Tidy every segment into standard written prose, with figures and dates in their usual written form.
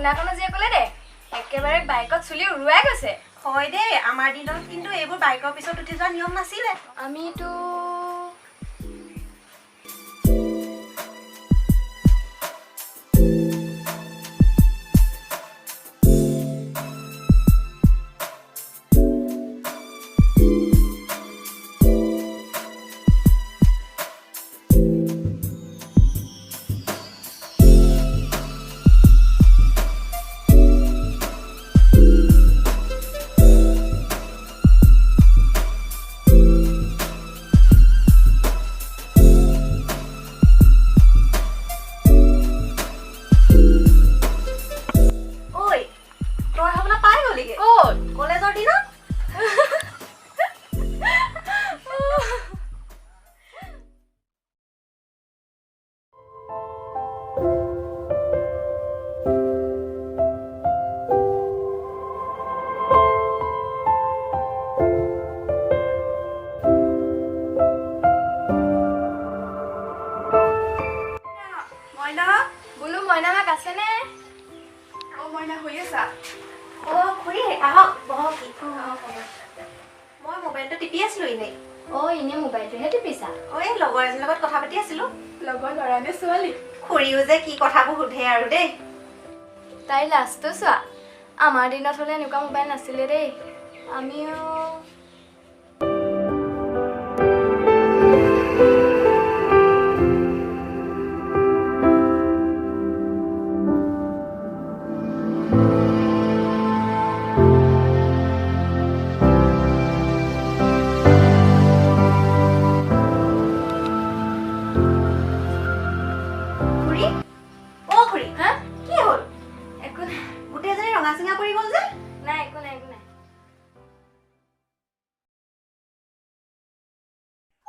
শুনাকনো যে ক'লে দে একেবাৰে বাইকত চুলি উৰুৱাই গৈছে হয় দে আমাৰ দিনত কিন্তু এইবোৰ বাইকৰ পিছত উঠি যোৱা নিয়ম নাছিলে আমিতো তাই লাষ্টটো চোৱা আমাৰ দিনত হ'লে এনেকুৱা মোবাইল নাছিলে দেই আমিও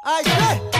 I say